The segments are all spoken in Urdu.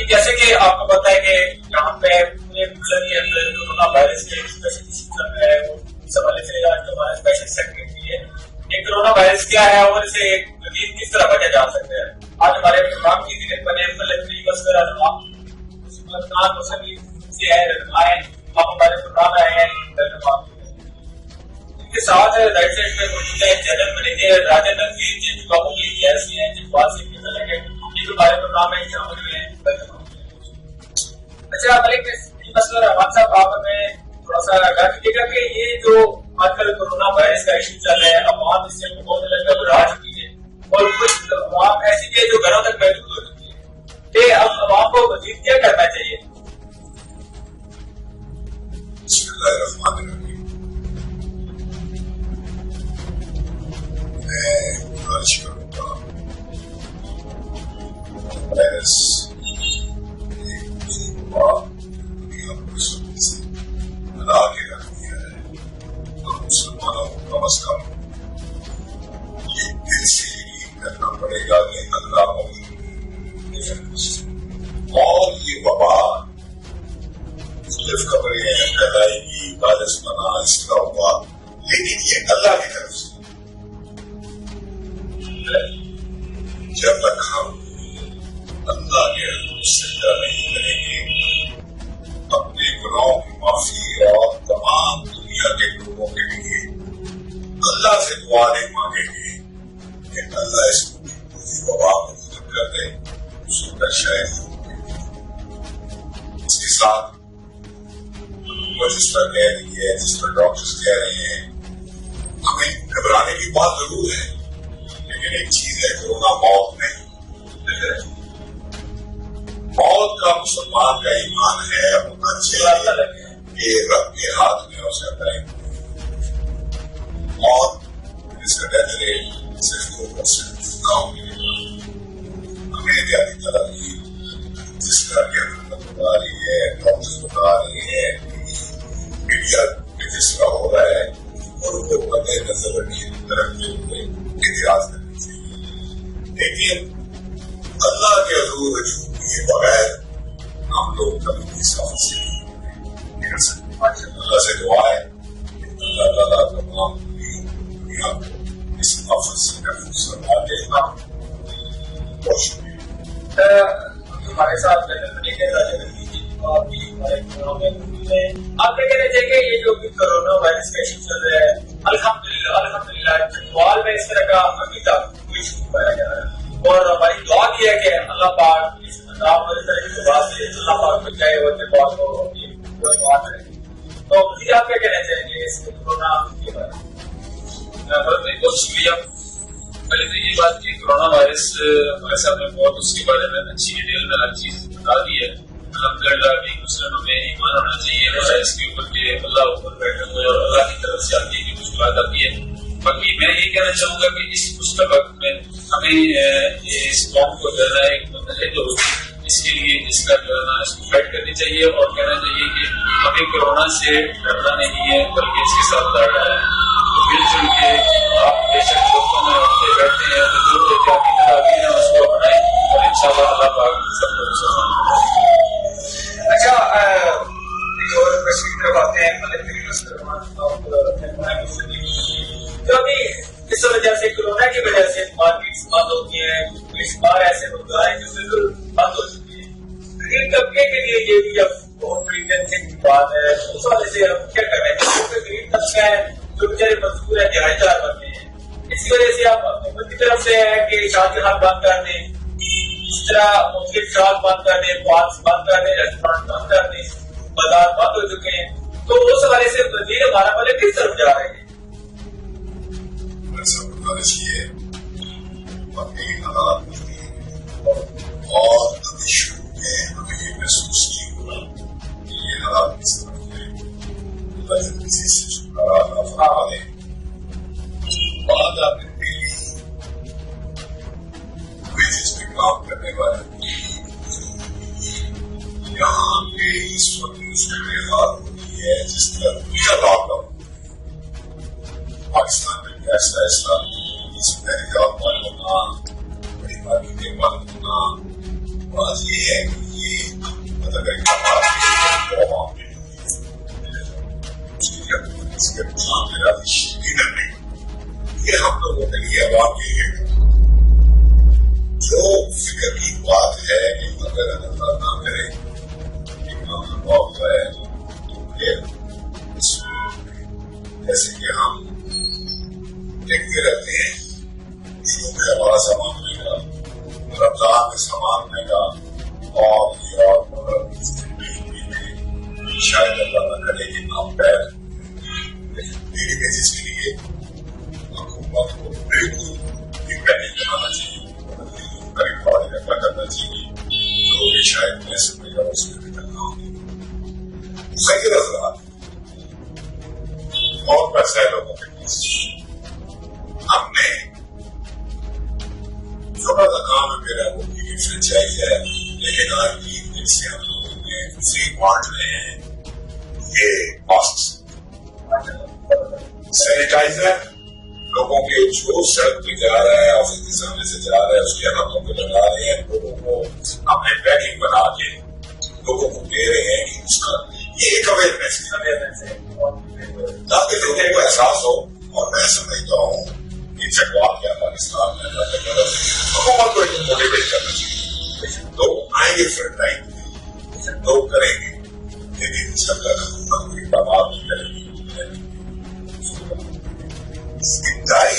جیسے کہ آپ کو پتا ہے کہ یہاں پہ کورونا وائرس کے اس حوالے سے آج جو ہمارا اسپیشل سیکرٹری ہے یہ کورونا وائرس کیا ہے اور اسے ایک مزید کس طرح بچا جا سکتا ہے. آج ہمارے پروگرام کی ذکر بنے آپ ہمارے پروگرام آئے ہیں ان کے ساتھ رائٹ سائڈ میں موجود ہے جنرل مینیجر راجندر جی جن بابو جی ایسی ہیں جن بات سے لگے یہ جو ہمارے پروگرام میں شامل ہوئے ہیں. اچھا ملک مسئلہ رحمان صاحب آپ ہمیں تھوڑا سا آگاہ کیجیے گا کہ یہ جو آج کل کورونا وائرس کا ایشو چل رہا ہے عوام اس سے بہت زیادہ گھبرا چکی ہے اور کچھ عوام ایسی بھی ہے جو گھروں تک محدود ہو چکی ہے کہ اب عوام کو مزید کیا کرنا چاہیے؟ بسم اللہ الرحمن الرحیم. میں گزارش کروں گا وائرس دنیا کو اس وقت سے بنا کے رکھ دیا ہے اور مسلمانوں کو کم از کم یہ دل سے یقین کرنا پڑے گا کہ اللہ اور یہ وبا مختلف خبریں ہیں پھیلائے گی وائرس بنا اس کا ہوا لیکن یہ اللہ کی طرف سے جب تک ہم اللہ کے حضور سجدہ نہیں کریں گے اپنے گناہوں کی معافی اور تمام دنیا کے لوگوں کے لیے اللہ سے دعا نہیں مانگیں گے کہ اللہ اس پوری وبا کو ختم کر دے اس کا شاید اس کے ساتھ جس طرح کہہ رہی ہے جس طرح ڈاکٹرز کہہ رہے ہیں ہمیں گھبرانے کی بات ضرور ہے لیکن ایک چیز ہے کورونا موت نہیں موت کا مسلمان کا ایمان ہے ہونا چاہیے کہ رب کے ہاتھ میں ہو سکتا ہے موت اس کا ڈیتھ ریٹ صرف 2% گاؤں میں ہمیں احتیاطی تدابیر جس طرح کی حکومت بتا رہی ہے ڈاکٹرز بتا رہی ہے میڈیا میں جس طرح ہو رہا ہے اور ان کو مد نظر رکھتے ہوئے احتیاط کرنی چاہیے لیکن اللہ کے حضور رجوع کیے بغیر ہم لوگ کبھی بھی سفر سے نہیں کر سکتے. اللہ سے دعا ہے کہ اللہ تعالیٰ تمام دنیا کو اس آفت سے محفوظ فرما دے. بہت شکریہ. ہمارے ساتھ آپ کیا کہنا چاہیے کہ یہ جو کورونا وائرس کا ایشو چل رہا ہے الحمدللہ فٹبال میں اس طرح کا ابھی تک کوئی ایشو نہیں پایا جا رہا ہے اور ہماری دعا کی ہے کہ اللہ پاک اس عذاب اور اس طرح کی وبا سے اللہ پاک بچائے اور فٹبال کو دعا کرے. تو مزید آپ کیا کہنا چاہیں گے اس کورونا کے بارے میں؟ بہت شکریہ. پہلے تو یہ بات کہ کورونا وائرس ہمارے صاحب نے بہت اس کے بارے میں اچھی ڈیٹیل میں ہر چیز بتا دی ہے. الحمدللہ بھی مسلم میں ایمان ہونا چاہیے اس کے اوپر کہ اللہ اوپر بیٹھے ہوئے اور اللہ کی طرف سے آتی ہے مشکلات آتی ہے. باقی میں یہ کہنا چاہوں گا کہ اس مشکل وقت میں ہمیں اس قوم کو جو ہے نا ایک متحد ہو اس کے لیے اس کا جو ہے نا اس کو فائٹ کرنی چاہیے اور کہنا چاہیے کہ ہمیں کورونا سے ڈرنا نہیں ہے بلکہ اس کے ساتھ لڑنا ہے. تو مل جل کے آپ بے شک دوستوں میں اٹھتے بیٹھتے ہیں تو جو احتیاطی تدابیر ہیں اس کو اپنائیں اور انشاءاللہ اللہ پاک سب کو مسلمان بنائے. اچھا اور کشمیر میں باتیں ہیں جو ابھی اس وجہ سے کورونا کی وجہ سے مارکیٹس بند ہوتی ہیں کچھ بار ایسے روزگار ہیں جو بالکل بند ہو چکی ہیں. غریب طبقے کے لیے یہ بھی اب بہت بڑی ٹینشن کی بات ہے. اس وجہ سے اب کیا کرنا چاہیے کیونکہ غریب طبقہ ہے جو بیچارے مزدور ہیں دہائی دار بنتے ہیں. اسی وجہ سے آپ حکومت کی طرف سے ہے کہ شادیخان بند کر دیں اس طرح مختلف شاپ بند کر دیں پارکس بند کر دیں ریسٹورینٹ بند کر دیں بازار بند ہو چکے ہیں. تو اس حوالے سے وزیر ہمارا والے کس طرف جا رہے ہیں؟ اور ابھی شروع میں ہمیں یہ محسوس نہیں ہوا کہ یہ حالات کس طرح ہے. اللہ جلدی سے چھٹکارا عطا فرما دے. بعد آپ نے ڈیلی ویجز میں کام کرنے والے یہاں پہ اس وقت مشکل حال ہوتی ہے جس طرح دنیا لاک ڈاؤن پاکستان میں بھی ایسا اس میں بند ہونا بڑی مارکیٹیں بند ہونا. بات یہ ہے کہ بھی مطلب عوام کے لیڈر نہیں، یہ ہم لوگوں کے لیے عوام کے لیے جو فکر کی بات ہے کہ اگر اللہ نہ کرے ہے تو پھر جیسے کہ ہم دیکھتے رہتے ہیں عیدوں میں ہمارا سامان مہنگا، رمضان میں سامان مہنگا، اور شاید اللہ نہ کرے کہ نام پیر ڈیلی بیسس کے لیے حکومت کو بالکل ڈپینڈنٹ بنانا چاہیے، کرنا چاہیے، تو یہ شاید میں سمجھ رہا ہوں اس میں بھی کرنا ہوگی خیر اثرات بہت پیسہ ہے لوگوں کے پاس. ہم نے چھوٹا سا کام ہے میرا وہ بھی فرنچائز ہے، لیکن آج کی دن سے ہم لوگوں نے فری بانٹ رہے ہیں یہ ماسک، سینیٹائزر لوگوں کے جو سڑک پہ جا رہا ہے آفس کے سامنے سے جا رہا ہے اس کے ہاتھوں پہ لگا رہے ہیں، لوگوں کو ہم نے پیکنگ بنا کے لوگوں کو دے رہے ہیں کہ اس کا یہ ایک اویئرنیس ہے تاکہ لوگوں کو احساس ہو. اور میں سمجھتا ہوں کہ چکوال کیا پاکستان میں حکومت کو موٹیویٹ کرنا چاہیے. لوگ آئیں گے فرنٹ لائن پہ، لوگ کریں گے، لیکن اس کا حکومت کو اقدامات نہیں کرے گی. انتہائی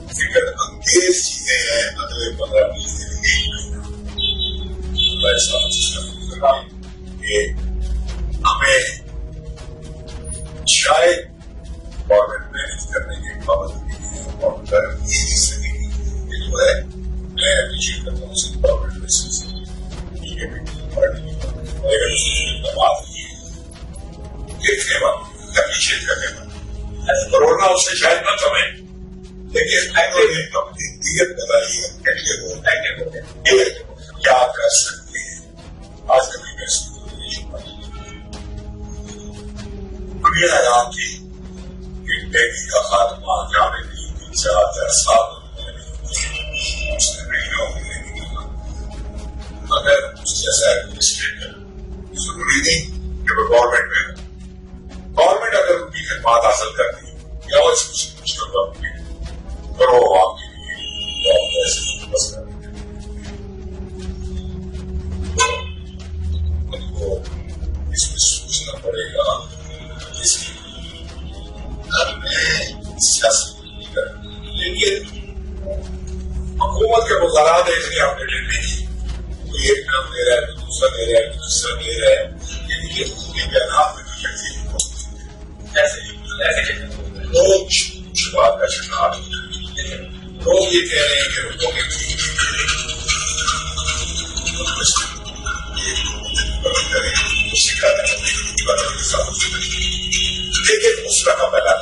فکر انگیز چیزیں ہیں. اگلے 15-20 دن ایک مہینہ اللہ ایسا کہ ہمیں شاید گورنمنٹ مینج کرنے کے پابندی ہے اور کر یہ بھی سکے گی کہ جو ہے میں اپریشیٹ کرتا ہوں صرف گورنمنٹ بیسس ٹھیک ہے پارٹی کی لیکن اس میں اقدامات کیے دیکھنے والا اپریشیٹ کرنے والا. کورونا اس سے شاید نہ کمے لیکن دیگر بتائیے کیا کر سکتے ہیں. آج کبھی محسوس دنیا حیران تھی کہ ٹیگی کا خاتمہ جانے کی 3-4 سال اس نے مہینوں میں نہیں کیا. اگر اس جیسا ایڈمنسٹریٹر ضروری نہیں کہ وہ گورنمنٹ میں ہو، گورنمنٹ اگر ان کی خدمات حاصل کرتی یا اس مشکل وقت میں کرو عوام کے لیے تو ایسے بس کر ان کو اس میں سوچنا پڑے گا اس کی گھر میں سیاست نہیں کرنا. لیکن حکومت کے وزارات ہے اس لیے ہم نے ڈیلی کی کوئی ایک نام دے رہا ہے کوئی دوسرا دے رہا ہے کوئی تیسرا دے رہا ہے، یعنی کہ ان کے بیانات میں کوئی یقین ایسے لوگ شباب کا شکار لوگ یہ کہہ رہے ہیں کہ لوگوں کے لیکن اس کا پہلا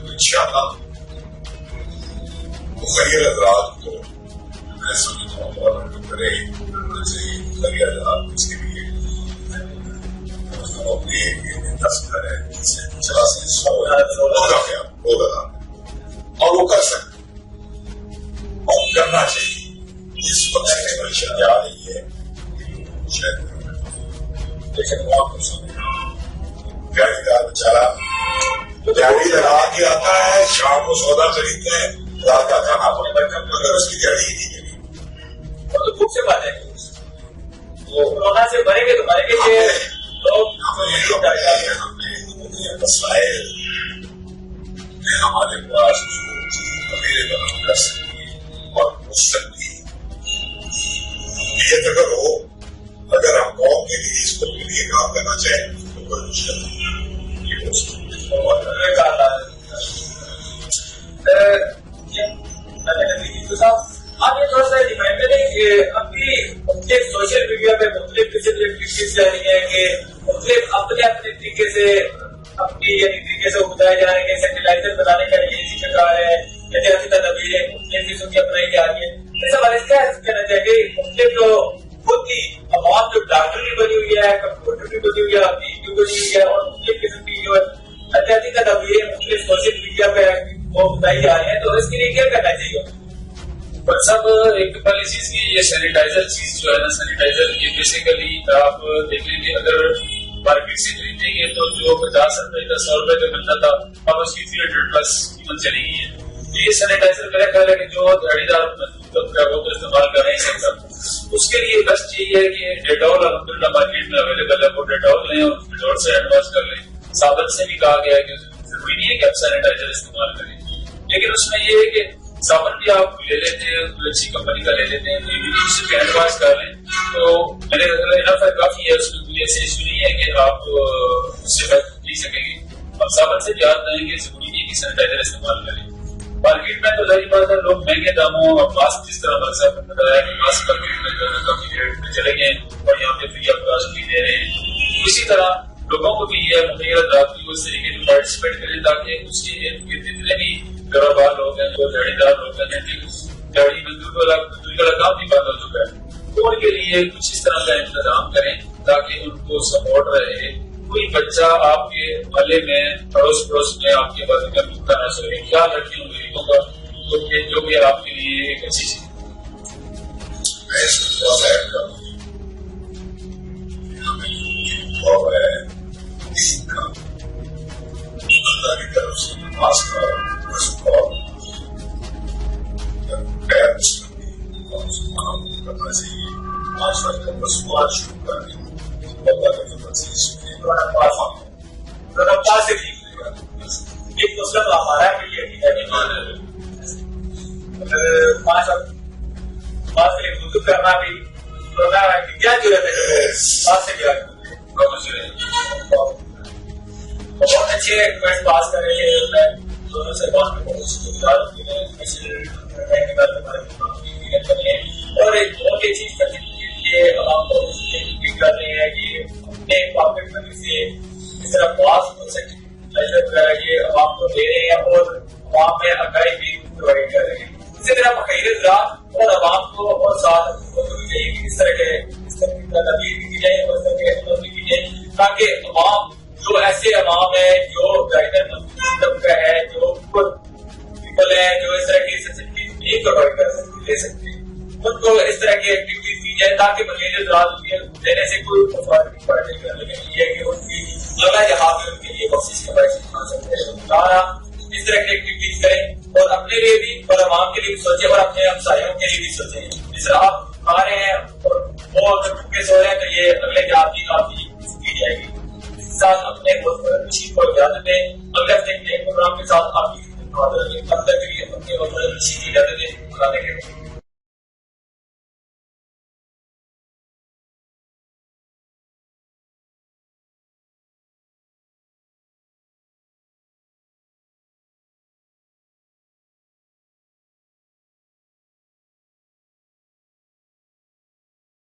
انشاءاللہ مخیر حضرات کو میں سمجھتا ہوں گورنمنٹ کرے چاہیے. مخیر حضرات اس کے لیے اپنے 10 گھر ہے 100,000 اور وہ کر سکتے اور کرنا چاہیے. اس وقت سے جا رہی ہے شاید لیکن وہ آپ کو سمجھنا دیہی دار بیچارہ دیہی رات کے آتا ہے، شام کو سودا خریدتے ہیں، رات کا کھانا اگر اس کی دیہی ہی نہیں ملی تو خوب سے بات ہے وہ کورونا سے بھریں گے تو بھریں گے مسائل میں ہمارے پاس اویلیبل کر سکتی اور پوچھ سکتی نیت اگر ہو، اگر ہم قوم کے لیے اس کو لیے کام کرنا چاہیں تو کوئی مشکل نہیں. آپ یہ تھوڑا سا ڈیفائن کریں کہ ابھی مختلف سوشل میڈیا پہ مختلف قسم کی ایکٹیویٹیز جا رہی ہیں کہ مختلف اپنے طریقے سے اپنی طریقے سے بتایا جا رہا ہے کہ سینیٹائزر بنانے کا یہ ذکر رہا ہے، احتیاطی تدابیریں مختلف چیزوں کی اپنائی جا رہی ہے. ایسا والد کیا کہنا چاہیے کہ مختلف جو خود کی عوام جو ڈاکٹر بھی بنی ہوئی ہے، کمپیوٹر بھی بنی ہوئی ہے، بنی ہوئی ہے اور مختلف قسم کی جو احتیاطی تدابیریں مختلف سوشل میڈیا پہ وہ بتائی جا رہی ہیں، تو اس کے لیے کیا کرنا چاہیے؟ پر سب ایک پہلی چیز کی یہ سینیٹائزر چیز جو ہے نا، سینیٹائزر یہ بیسیکلی آپ دیکھ لیں گے اگر مارکیٹ سے خریدیں گے تو جو 50 روپے کا 100 روپے کا ملتا تھا اب اس کی 300+ قیمت چلی گئی ہے. یہ سینیٹائزر میرا خیال ہے کہ جو دہاڑی دار وہ تو استعمال کر نہیں سکتا. اس کے لیے بیسٹ یہی ہے کہ ڈیٹول الحمدللہ مارکیٹ میں اویلیبل ہے، وہ ڈیٹول لیں اور ڈیٹول سے ہینڈ واش کر لیں. صابن سے بھی کہا گیا ہے کہ ضروری نہیں ہے کہ آپ سینیٹائزر استعمال کریں، لیکن اس میں یہ ہے کہ صابن بھی آپ لے لیتے ہیں اچھی کمپنی کا لے لیتے ہیں تو اس سے ہینڈ واش کر لیں تو میرے انف کافی ہے. اس میں کوئی ایسے ایشو نہیں ہے کہ آپ اس سے بچ نہیں سکیں گے. اب صابن سے بھی یاد دیں کہ ضروری نہیں ہے کہ سینیٹائزر استعمال کریں. مارکیٹ میں تو ظاہر بات ہے لوگ مہنگے داموں اور ماسک جس طرح مقصد بتایا کہ ماسک مارکیٹ میں جو ہے کافی ریٹ میں چلے گئے اور یہاں پہ فری آف کاسٹ بھی دے رہے ہیں. اسی طرح لوگوں کو بھی یہ مخیرت رات کی اس طریقے سے پارٹیسپیٹ کریں تاکہ اس کے جتنے بھی کاروبار لوگ ہیں جو دہاڑی دار لوگ ہیں دہاڑی مزدور والا کام بھی بند ہو چکا ہے تو ان کے لیے کچھ اس طرح کا انتظام کریں تاکہ ان کو سپورٹ رہے. کوئی بچہ آپ کے محلے میں پڑوس میں آپ کے بازو کا بھوکا نہ سوے، کیا لڑکیوں غریبوں کا جو کہ آپ کے لیے ایک اچھی چیز ایک مسئلہ تو ہمارا بھی یہ کرنا بھی کیا ضرورت ہے بہت اچھے ریکویسٹ پاس کر رہے ہیں. میں دونوں سے اور ایک بہت یہ چیز کرنے کے لیے عوام کو کر رہے ہیں کہ اپنے پاکٹ منی سے اس طرح پاس ہو سکے وغیرہ یہ عوام کو دے رہے ہیں اور عوام میں اکائی بھی پرووائڈ کر رہے ہیں. اسی طرح مخیر رات اور عوام کو اور ساتھ چاہیے کہ اس طرح کی تدابیر کی جائے اور اس طرح کے احتمام کی جائے تاکہ عوام جو ایسے عوام ہے جو گائیڈر طبقہ ہے جو پیپل ہے جو اس طرح کی فیسلٹیز نہیں پرووائڈ کر سکتے لے سکتے ان کو اس طرح کی ایکٹیویٹیز کی جائے تاکہ مخیر رات دینے سے کوئی فرق نہیں پڑے گا. لیکن یہ ہے کہ ان کی جگہ جہاں پہ ان کے لیے بخشش کا باعث بنا سکتے ہیں اس طرح کی ایکٹیویٹیز کریں اور اپنے لیے بھی اور عوام کے لیے بھی سوچیں اور اپنے ہمسایوں کے لیے بھی سوچیں. جس طرح آپ کھا رہے ہیں اور وہ اگر بھوکے سو رہے ہیں تو یہ اگلے دن آپ کی کی جائے گی. اس کے ساتھ اپنے خوشی کو اجازت دیں. اگلے ہفتے کے پروگرام کے ساتھ آپ کی خدمت کریں. اب تک کے لیے اپنے خوشی کی اجازت دیں.